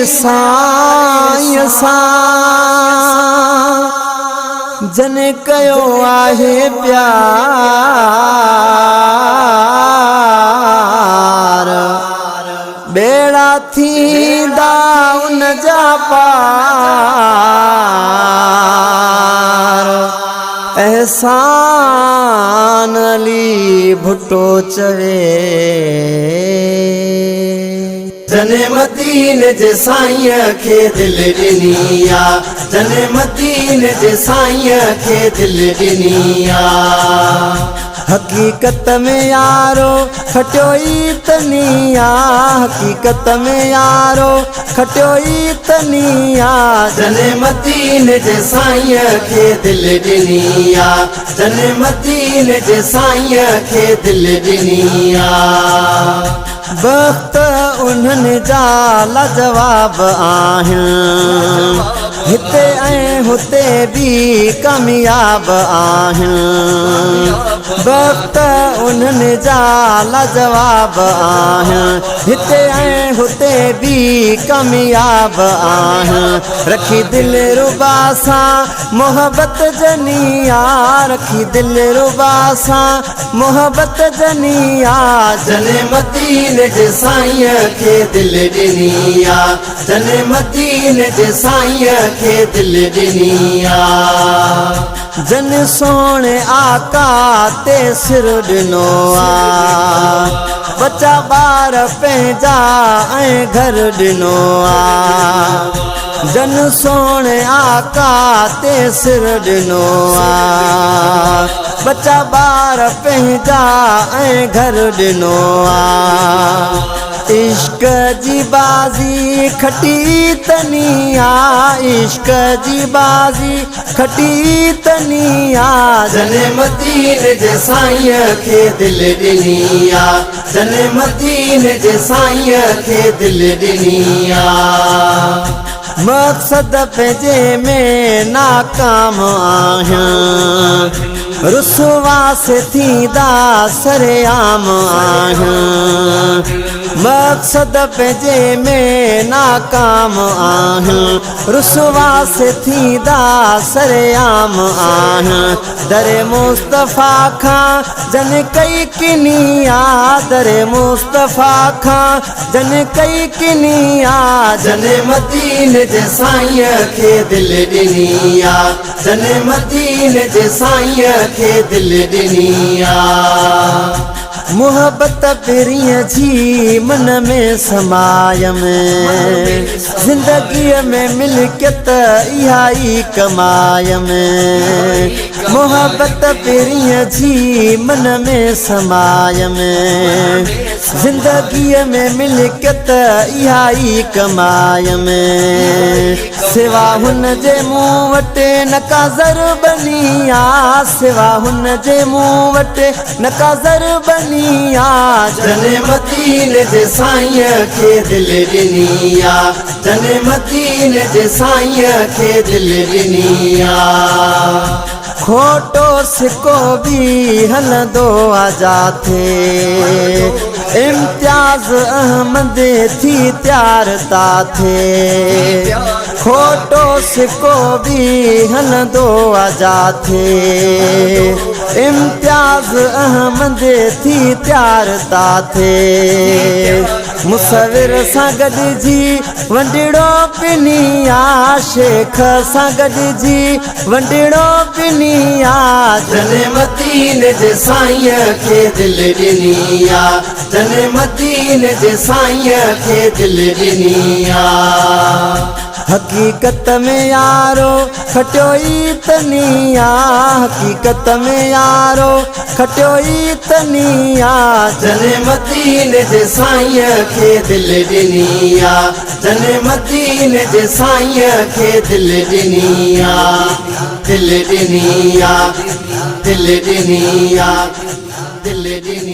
साईं सां जन कयो आहे प्यार बेड़ा थींदा उन जा पार एहसान अली भुट्टो चवे जने मदीने जे साईं खे दिल ॾिनी आ जने मदीने जे साईं खे दिल ॾिनी आ हकीकत में यारो खटियो ई तनिया हकीकत में यारो खटियो ई तनिया जने मदीने जे साईं खे दिल ॾिनी आ जने मदीने जे साईं खे दिल ॾिनी आ वक्त उन्हनि जा लाजवाब आहिनि हिते ऐं हुते भी कामयाब आहिनि वक्त उन्हनि जा लाजवाब आहिनि हिते ऐं हुते भी कामयाब आहिनि रखी दिल रुबा सां मोहब्बत जनिया रखी दिल रुबा सां मोहब्बत जनिया जने मदीने जे साईं खे दिल ॾिनी आ जने मदीने जे साईं खे दिल ॾिनी आ जन सोने आका ते सिर ॾिनो आ बच्चा ॿार पंहिंजा ऐं घर ॾिनो आ जन सोने आका ते सिर ॾिनो आ बच्चा ॿार पंहिंजा ऐं घर ॾिनो आ इश्क जी बाजी खटी तनिया इश्क जी बाजी खटी तनिया जने मदीने जे साईं खे दिल ॾिनी आ जने मदीने जे साईं खे दिल ॾिनी आ मक़सद पंहिंजे में नाकाम आहियां रुसवा से थींदा सरेआम आहियां मक़सद पंहिंजे में नाकाम आहियां रुसवा से थींदा सरेआम आहियां दरे मुस्तफ़ा खां जन कई किनिया दरे मुस्तफ़ा खां जन कई किनिया जने मदीने जे साईं खे दिल ॾिनी आ जने मदीने जे साईं खे दिल ॾिनी आ मोहब्बत पिरीअ जी मन में समायम ज़िंदगीअ में मिल्कियत इहा ई कमायम मोहब्बत पिरीअ जी मन में समायम ज़िंदगीअ में मिल्कियत इहा ई कमायम सिवा हुन जे मूं वटि न का ज़र बनी आ सिवा हुन जे मूं वटि न का ज़र बनी जने मदीने जे साईं खे दिल ॾिनी आ जने मदीने जे साईं खे दिल ॾिनी आ खोटो सिको भी हलंदो आ जाथे इम्तियाज़ अहमद थी तैयार ता थे खोटो सिको भी हलंदो आ जाथे इम्तियाज़ अहमद थी तैयार ता थे मुसविर सां गॾिजी वंडिड़ो पिनिया शेख सां गॾिजी वंडिड़ो पिनिया जने मदीने जे साईं खे दिल ॾिनी आ जने मदीने जे साईं खे दिल ॾिनी आ हकीकत में यारो खटियो ई तनिया हकीकत में यारो खटियो ई तनिया जने मदीने जे साईं खे दिल ॾिनी आ जने मदीने जे साईं खे दिल ॾिनी आ दिल ॾिनी आ दिल ॾिनी आ दिल ॾिनी